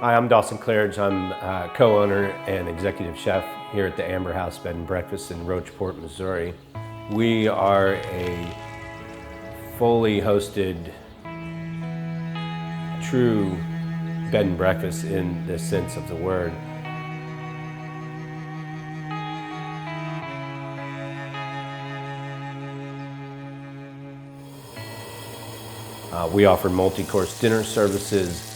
Hi, I'm Dawson Claridge. I'm co-owner and executive chef here at the Amber House Bed and Breakfast in Rocheport, Missouri. We are a fully hosted, true bed and breakfast in the sense of the word. We offer multi-course dinner services,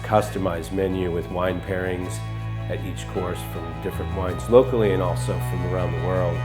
customized menu with wine pairings at each course from different wines locally and also from around the world.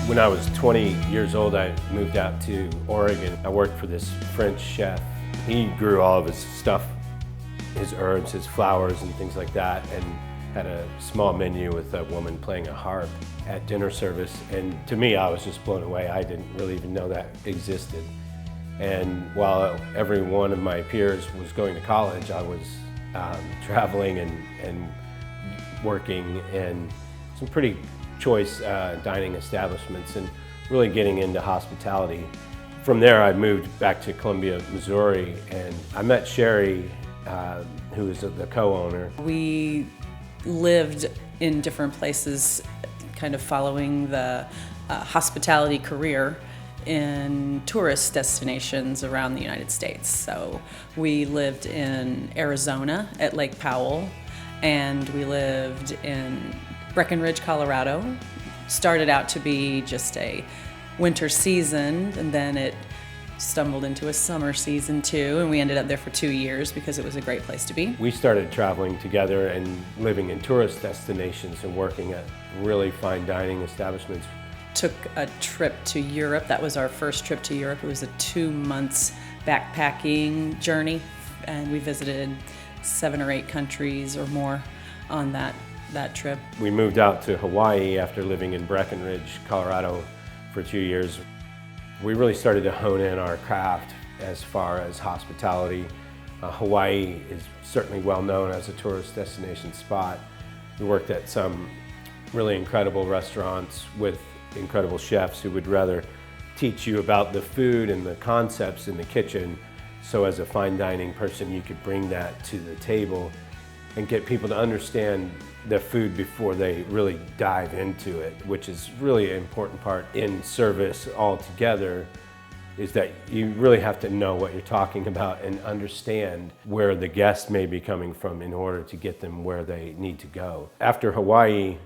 When I was 20 years old, I moved out to Oregon. I worked for this French chef. He grew all of his stuff, his herbs, his flowers and things like that, and had a small menu with a woman playing a harp at dinner service. And to me, I was just blown away. I didn't really even know that existed. And while every one of my peers was going to college, I was traveling and working in some pretty choice dining establishments and really getting into hospitality. From there, I moved back to Columbia, Missouri, and I met Sherry, who is the co-owner. We lived in different places, kind of following the hospitality career in tourist destinations around the United States. So we lived in Arizona at Lake Powell, and we lived in Breckenridge, Colorado. Started out to be just a winter season, and then it stumbled into a summer season too, and we ended up there for 2 years because it was a great place to be. We started traveling together and living in tourist destinations and working at really fine dining establishments. Took a trip to Europe. That was our first trip to Europe. It was a 2 months backpacking journey, and we visited 7 or 8 countries or more on that trip. We moved out to Hawaii after living in Breckenridge, Colorado for 2 years. We really started to hone in our craft as far as hospitality. Hawaii is certainly well known as a tourist destination spot. We worked at some really incredible restaurants with incredible chefs who would rather teach you about the food and the concepts in the kitchen, so as a fine dining person you could bring that to the table and get people to understand the food before they really dive into it, which is really an important part in service altogether, is that you really have to know what you're talking about and understand where the guests may be coming from in order to get them where they need to go. After Hawaii,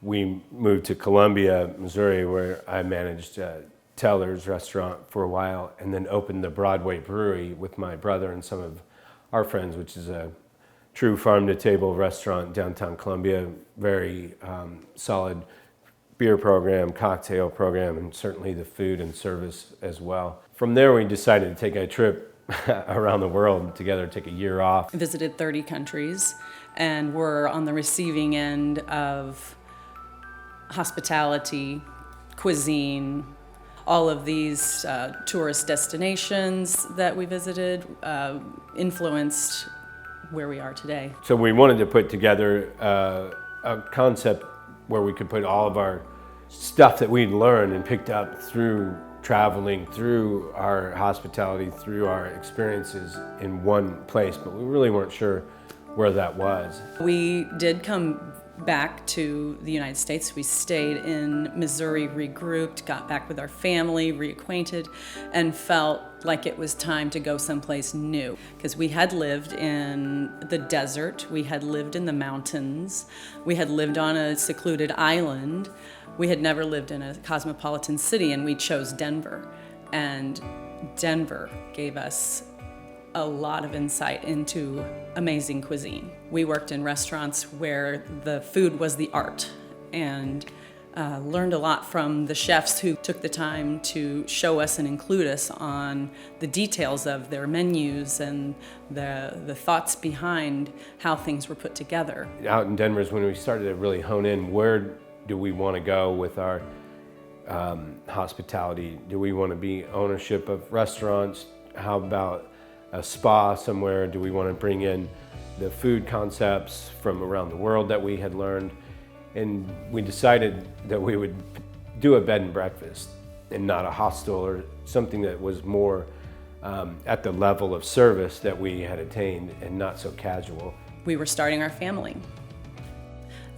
we moved to Columbia, Missouri, where I managed Teller's restaurant for a while, and then opened the Broadway Brewery with my brother and some of our friends, which is a true farm-to-table restaurant downtown Columbia. Very solid beer program, cocktail program, and certainly the food and service as well. From there, we decided to take a trip around the world together, take a year off. Visited 30 countries, and we're on the receiving end of hospitality, cuisine, all of these tourist destinations that we visited influenced where we are today. So we wanted to put together a concept where we could put all of our stuff that we'd learned and picked up through traveling, through our hospitality, through our experiences in one place, but we really weren't sure where that was. We did come back to the United States. We stayed in Missouri, regrouped, got back with our family, reacquainted, and felt like it was time to go someplace new. Because we had lived in the desert, we had lived in the mountains, we had lived on a secluded island. We had never lived in a cosmopolitan city, and we chose Denver. And Denver gave us a lot of insight into amazing cuisine. We worked in restaurants where the food was the art, and learned a lot from the chefs who took the time to show us and include us on the details of their menus and the thoughts behind how things were put together. Out in Denver is when we started to really hone in, where do we want to go with our hospitality? Do we want to be ownership of restaurants? How about a spa somewhere? Do we want to bring in the food concepts from around the world that we had learned? And we decided that we would do a bed and breakfast and not a hostel, or something that was more at the level of service that we had attained and not so casual. We were starting our family.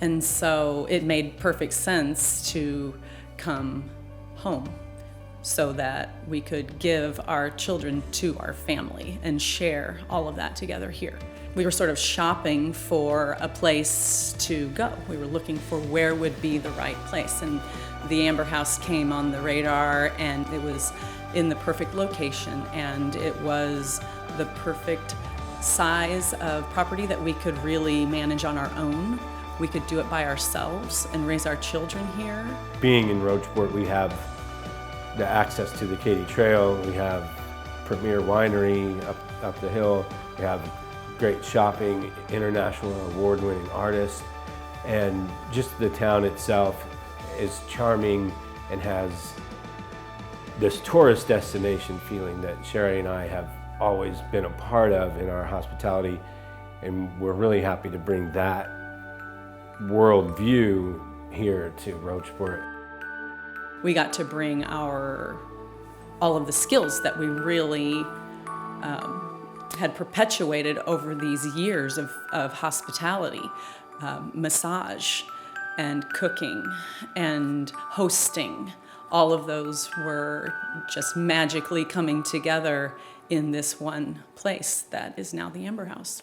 And so it made perfect sense to come home so that we could give our children to our family and share all of that together here. We were sort of shopping for a place to go. We were looking for where would be the right place, and the Amber House came on the radar, and it was in the perfect location, and it was the perfect size of property that we could really manage on our own. We could do it by ourselves and raise our children here. Being in Rocheport, we have the access to the Katy Trail, we have premier winery up the hill, we have great shopping, international award-winning artists, and just the town itself is charming and has this tourist destination feeling that Sherry and I have always been a part of in our hospitality, and we're really happy to bring that world view here to Rocheport. We got to bring all of the skills that we really had perpetuated over these years of hospitality, massage and cooking and hosting. All of those were just magically coming together in this one place that is now the Amber House.